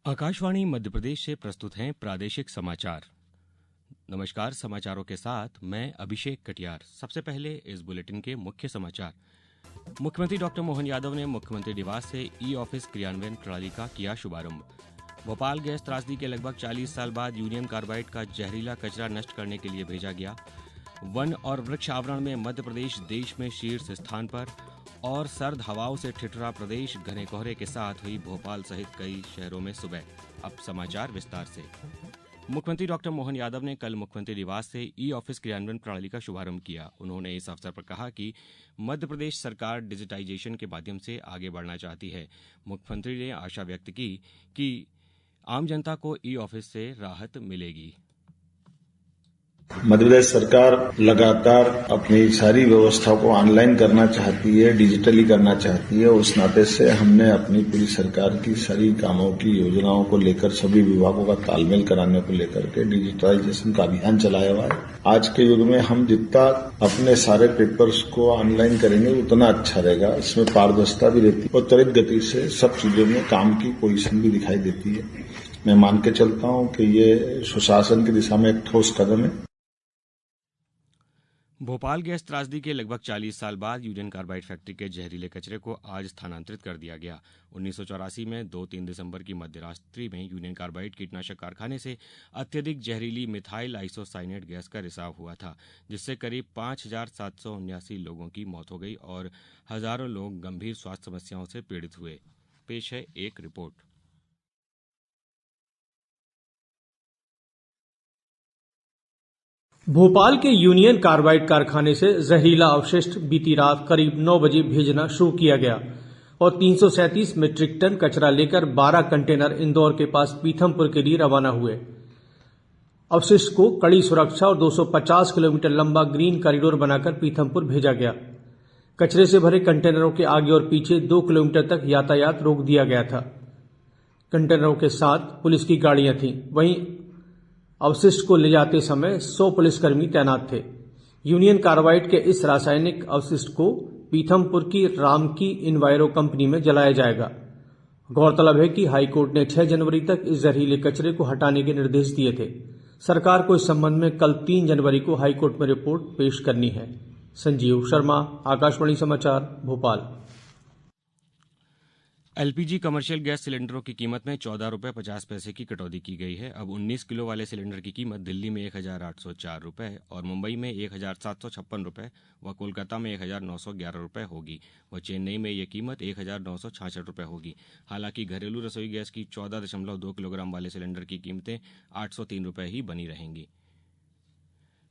आकाशवाणी मध्य प्रदेश से प्रस्तुत हैं प्रादेशिक समाचार। नमस्कार, समाचारों के साथ मैं अभिषेक कटियार। सबसे पहले इस बुलेटिन के मुख्य समाचार। मुख्यमंत्री डॉक्टर मोहन यादव ने मुख्यमंत्री निवास से ई ऑफिस क्रियान्वयन प्रणाली का किया शुभारंभ। भोपाल गैस त्रासदी के लगभग 40 साल बाद यूनियन कार्बाइड का जहरीला कचरा नष्ट करने के लिए भेजा गया। वन और वृक्ष आवरण में मध्य प्रदेश देश में शीर्ष स्थान पर। और सर्द हवाओं से ठिठुरा प्रदेश, घने कोहरे के साथ हुई भोपाल सहित कई शहरों में सुबह। अब समाचार विस्तार से। मुख्यमंत्री डॉक्टर मोहन यादव ने कल मुख्यमंत्री निवास से ई ऑफिस क्रियान्वयन प्रणाली का शुभारंभ किया। उन्होंने इस अवसर पर कहा कि मध्य प्रदेश सरकार डिजिटाइजेशन के माध्यम से आगे बढ़ना चाहती है। मुख्यमंत्री ने आशा व्यक्त की कि आम जनता को ई ऑफिस से राहत मिलेगी। मध्य प्रदेश सरकार लगातार अपनी सारी व्यवस्थाओं को ऑनलाइन करना चाहती है, डिजिटली करना चाहती है। उस नाते से हमने अपनी पूरी सरकार की सारी कामों की योजनाओं को लेकर सभी विभागों का तालमेल कराने को लेकर के डिजिटलाइजेशन का अभियान चलाया हुआ है। आज के युग में हम जितना अपने सारे पेपर्स को ऑनलाइन करेंगे उतना अच्छा रहेगा। इसमें पारदर्शिता भी रहती है और त्वरित गति से सब चीजों में काम की पोजीशन भी दिखाई देती है। मैं मान के चलता हूं कि ये सुशासन की दिशा में एक ठोस कदम है। भोपाल गैस त्रासदी के लगभग 40 साल बाद यूनियन कार्बाइड फैक्ट्री के जहरीले कचरे को आज स्थानांतरित कर दिया गया। 1984 में 2-3 दिसंबर की मध्यरात्रि में यूनियन कार्बाइड कीटनाशक कारखाने से अत्यधिक जहरीली मिथाइल आइसोसाइनेट गैस का रिसाव हुआ था, जिससे करीब 5,779 लोगों की मौत हो गई और हजारों लोग गंभीर स्वास्थ्य समस्याओं से पीड़ित हुए। पेश है एक रिपोर्ट। भोपाल के यूनियन कार्बाइड कारखाने से जहरीला अवशिष्ट बीती रात करीब 9 बजे भेजना शुरू किया गया और 337 मीट्रिक टन कचरा लेकर 12 कंटेनर इंदौर के पास पीथमपुर के लिए रवाना हुए। अवशिष्ट को कड़ी सुरक्षा और 250 किलोमीटर लंबा ग्रीन कॉरिडोर बनाकर पीथमपुर भेजा गया। कचरे से भरे कंटेनरों के आगे और पीछे 2 किलोमीटर तक यातायात रोक दिया गया था। कंटेनरों के साथ पुलिस की गाड़ियां थीं। वहीं अवशिष्ट को ले जाते समय 100 पुलिसकर्मी तैनात थे। यूनियन कार्बाइड के इस रासायनिक अवशिष्ट को पीथमपुर की रामकी इन्वायरो कंपनी में जलाया जाएगा। गौरतलब है कि हाईकोर्ट ने 6 जनवरी तक इस जहरीले कचरे को हटाने के निर्देश दिए थे। सरकार को इस संबंध में कल 3 जनवरी को हाईकोर्ट में रिपोर्ट पेश करनी है। संजीव शर्मा, आकाशवाणी समाचार, भोपाल। एलपीजी कमर्शियल गैस सिलेंडरों की कीमत में 14 रुपये 50 पैसे की कटौती की गई है। अब 19 किलो वाले सिलेंडर की कीमत दिल्ली में 1,804 रुपये और मुंबई में 1,756 रुपये व कोलकाता में 1,911 रुपये होगी व चेन्नई में यह कीमत 1,966 रुपये होगी। हालांकि घरेलू रसोई गैस की 14.2 किलोग्राम वाले सिलेंडर की कीमतें 803 रुपये ही बनी रहेंगी।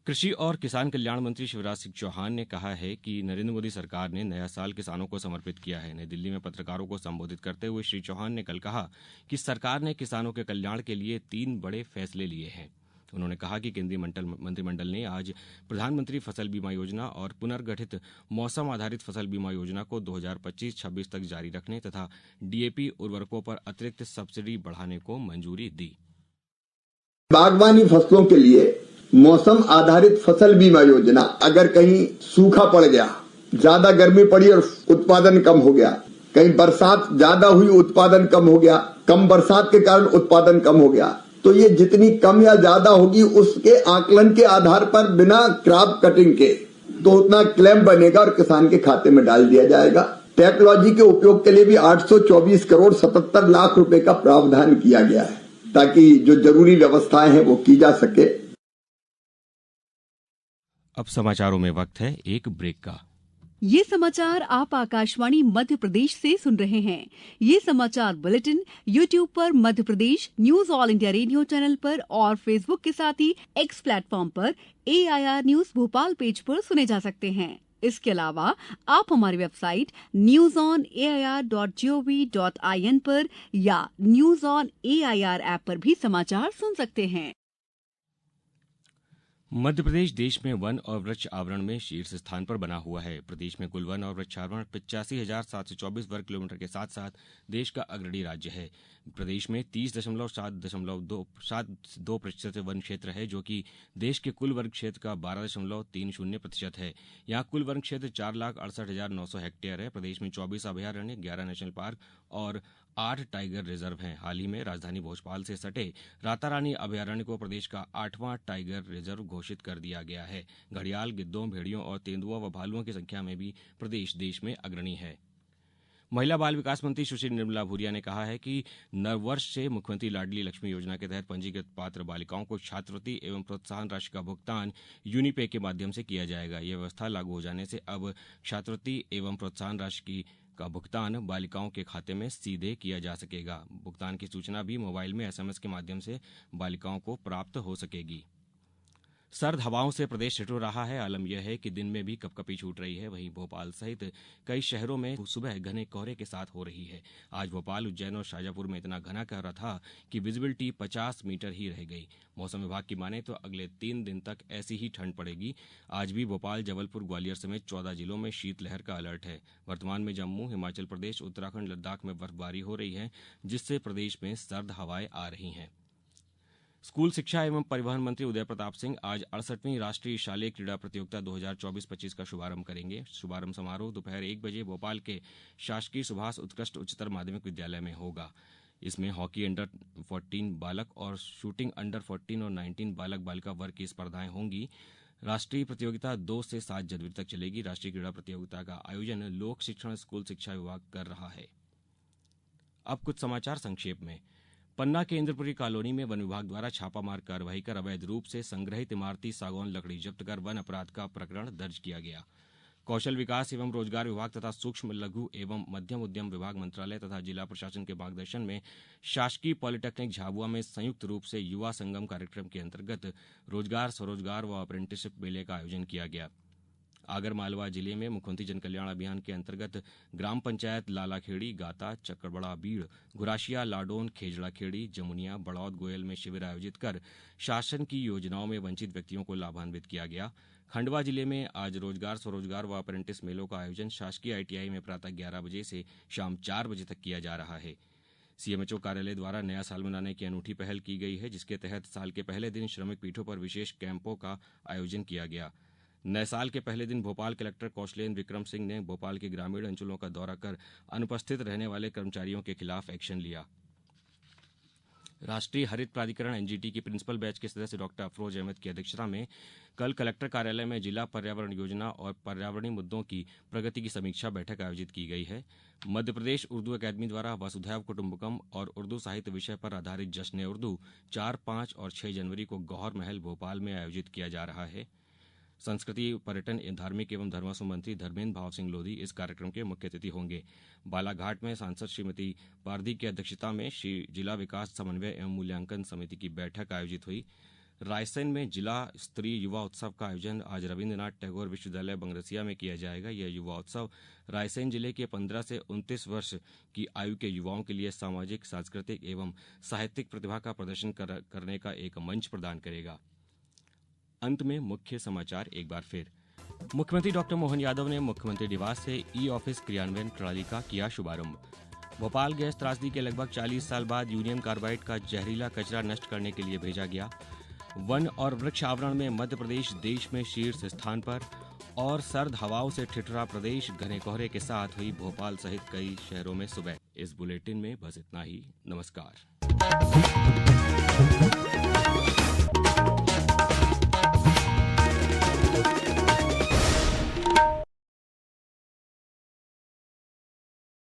कृषि और किसान कल्याण मंत्री शिवराज सिंह चौहान ने कहा है कि नरेंद्र मोदी सरकार ने नया साल किसानों को समर्पित किया है। नई दिल्ली में पत्रकारों को संबोधित करते हुए श्री चौहान ने कल कहा कि सरकार ने किसानों के कल्याण के लिए 3 बड़े फैसले लिए हैं। उन्होंने कहा कि केंद्रीय मंत्रिमंडल ने आज प्रधानमंत्री फसल बीमा योजना और पुनर्गठित मौसम आधारित फसल बीमा योजना को 2025-26 तक जारी रखने तथा डीएपी उर्वरकों पर अतिरिक्त सब्सिडी बढ़ाने को मंजूरी दी। बागवानी फसलों के लिए मौसम आधारित फसल बीमा योजना, अगर कहीं सूखा पड़ गया, ज्यादा गर्मी पड़ी और उत्पादन कम हो गया, कहीं बरसात ज्यादा हुई उत्पादन कम हो गया, कम बरसात के कारण उत्पादन कम हो गया, तो ये जितनी कम या ज्यादा होगी उसके आकलन के आधार पर बिना क्रॉप कटिंग के तो उतना क्लेम बनेगा और किसान के खाते में डाल दिया जाएगा। टेक्नोलॉजी के उपयोग के लिए भी 824 करोड़ 77 लाख रुपए का प्रावधान किया गया है ताकि जो जरूरी व्यवस्थाएं हैं वो की जा सके। अब समाचारों में वक्त है एक ब्रेक का। ये समाचार आप आकाशवाणी मध्य प्रदेश से सुन रहे हैं। ये समाचार बुलेटिन YouTube पर Madhya Pradesh news All India Radio channel पर और फेसबुक के साथ ही एक्स प्लेटफॉर्म पर AIR न्यूज भोपाल पेज पर सुने जा सकते हैं। इसके अलावा आप हमारी वेबसाइट newsonair.gov.in पर या न्यूज ऑन AIR ऐप पर भी समाचार सुन सकते हैं। मध्य प्रदेश देश में वन और वृक्ष आवरण में शीर्ष स्थान पर बना हुआ है। प्रदेश में कुल वन और वृक्षावरण 85,724 वर्ग किलोमीटर के साथ साथ देश का अग्रणी राज्य है। प्रदेश में 30.7% वन क्षेत्र है, जो कि देश के कुल वर्ग क्षेत्र का 12.30% है। यहाँ कुल वन क्षेत्र 4,68,900 हेक्टेयर है। प्रदेश में 24 अभयारण्य, 11 नेशनल पार्क और 8 टाइगर रिजर्व हैं। हाल ही में राजधानी भोपाल से सटे रातारानी अभयारण्य को प्रदेश का 8वां टाइगर रिजर्व घोषित कर दिया गया है। घड़ियाल, गिद्धों, भेड़ियों और तेंदुआ व भालुओं की संख्या में भी प्रदेश देश में अग्रणी है। महिला बाल विकास मंत्री सुश्री निर्मला भूरिया ने कहा है कि नववर्ष से मुख्यमंत्री लाडली लक्ष्मी योजना के तहत पंजीकृत पात्र बालिकाओं को छात्रवृत्ति एवं प्रोत्साहन राशि का भुगतान यूनिपे के माध्यम से किया जाएगा। यह व्यवस्था लागू हो जाने से अब छात्रवृत्ति एवं प्रोत्साहन राशि का भुगतान बालिकाओं के खाते में सीधे किया जा सकेगा। भुगतान की सूचना भी मोबाइल में SMS के माध्यम से बालिकाओं को प्राप्त हो सकेगी। सर्द हवाओं से प्रदेश ठिठुर रहा है। आलम यह है कि दिन में भी कपकपी छूट रही है। वहीं भोपाल सहित कई शहरों में सुबह घने कोहरे के साथ हो रही है। आज भोपाल, उज्जैन और शाजापुर में इतना घना कोहरा था कि विजिबिलिटी 50 मीटर ही रह गई। मौसम विभाग की माने तो अगले 3 दिन तक ऐसी ही ठंड पड़ेगी। आज भी भोपाल, जबलपुर, ग्वालियर समेत 14 जिलों में शीतलहर का अलर्ट है। वर्तमान में जम्मू, हिमाचल प्रदेश, उत्तराखंड, लद्दाख में बर्फबारी हो रही है, जिससे प्रदेश में सर्द हवाएं आ रही हैं। स्कूल शिक्षा एवं परिवहन मंत्री उदय प्रताप सिंह आज 68वीं राष्ट्रीय शालेय क्रीड़ा प्रतियोगिता 2024-25 का शुभारंभ करेंगे। शुभारंभ समारोह दोपहर 1 बजे भोपाल के शासकीय सुभाष उत्कृष्ट उच्चतर माध्यमिक विद्यालय में होगा। इसमें हॉकी अंडर 14 बालक और शूटिंग अंडर 14 और 19 बालक बालिका वर्ग की स्पर्धाएं होंगी। राष्ट्रीय प्रतियोगिता 2 से 7 जनवरी तक चलेगी। राष्ट्रीय क्रीड़ा प्रतियोगिता का आयोजन लोक शिक्षण स्कूल शिक्षा विभाग कर रहा है। अब कुछ समाचार संक्षेप में। पन्ना के इंद्रपुरी कॉलोनी में वन विभाग द्वारा छापामार कार्रवाई कर अवैध रूप से संग्रहित इमारती सागौन लकड़ी जब्त कर वन अपराध का प्रकरण दर्ज किया गया। कौशल विकास एवं रोजगार विभाग तथा सूक्ष्म लघु एवं मध्यम उद्यम विभाग मंत्रालय तथा जिला प्रशासन के मार्गदर्शन में शासकीय पॉलिटेक्निक झाबुआ में संयुक्त रूप से युवा संगम कार्यक्रम के अंतर्गत रोजगार, स्वरोजगार व अप्रेंटिसशिप मेले का आयोजन किया गया। आगरमालवा जिले में मुख्यमंत्री जन कल्याण अभियान के अंतर्गत ग्राम पंचायत लालाखेड़ी, गाता, चक्करबड़ा, बीड़, घुराशिया, लाडोन, खेजड़ाखेड़ी, जमुनिया, बड़ौद, गोयल में शिविर आयोजित कर शासन की योजनाओं में वंचित व्यक्तियों को लाभान्वित किया गया। खंडवा जिले में आज रोजगार, स्वरोजगार व अप्रेंटिस मेलों का आयोजन शासकीय ITI में प्रातः 11 बजे से शाम 4 बजे तक किया जा रहा है। CMHO कार्यालय द्वारा नया साल मनाने की अनूठी पहल की गई है, जिसके तहत साल के पहले दिन श्रमिक पीठों पर विशेष कैंपों का आयोजन किया गया। नए साल के पहले दिन भोपाल कलेक्टर कौशलेन्द्र विक्रम सिंह ने भोपाल के ग्रामीण अंचलों का दौरा कर अनुपस्थित रहने वाले कर्मचारियों के खिलाफ एक्शन लिया। राष्ट्रीय हरित प्राधिकरण NGT की प्रिंसिपल बैच के सदस्य डॉक्टर अफरोज अहमद की अध्यक्षता में कल कलेक्टर कार्यालय में जिला पर्यावरण योजना और पर्यावरणीय मुद्दों की प्रगति की समीक्षा बैठक आयोजित की गई है। मध्य प्रदेश उर्दू अकादमी द्वारा वसुधैव कुटुम्बकम और उर्दू साहित्य विषय पर आधारित जश्न उर्दू 4, 5 और 6 जनवरी को गौहर महल भोपाल में आयोजित किया जा रहा है। संस्कृति, पर्यटन, धार्मिक एवं धर्मासु मंत्री धर्मेंद्र भाव सिंह लोधी इस कार्यक्रम के मुख्य अतिथि होंगे। बालाघाट में सांसद श्रीमती पारधी की अध्यक्षता में जिला विकास समन्वय एवं मूल्यांकन समिति की बैठक आयोजित हुई। रायसेन में जिला स्तरीय युवा उत्सव का आयोजन आज रविन्द्रनाथ टैगोर विश्वविद्यालय बंगरसिया में किया जाएगा। यह युवा उत्सव रायसेन जिले के 15 से 29 वर्ष की आयु के युवाओं के लिए सामाजिक, सांस्कृतिक एवं साहित्यिक प्रतिभा का प्रदर्शन करने का एक मंच प्रदान करेगा। अंत में मुख्य समाचार एक बार फिर। मुख्यमंत्री डॉक्टर मोहन यादव ने मुख्यमंत्री निवास से ई-ऑफिस क्रियान्वयन प्रणाली का किया शुभारंभ। भोपाल गैस त्रासदी के लगभग 40 साल बाद यूनियन कार्बाइड का जहरीला कचरा नष्ट करने के लिए भेजा गया। वन और वृक्ष आवरण में मध्य प्रदेश देश में शीर्ष स्थान पर। और सर्द हवाओं से ठिठुरा प्रदेश, घने कोहरे के साथ हुई भोपाल सहित कई शहरों में सुबह। इस बुलेटिन में बस इतना ही। नमस्कार।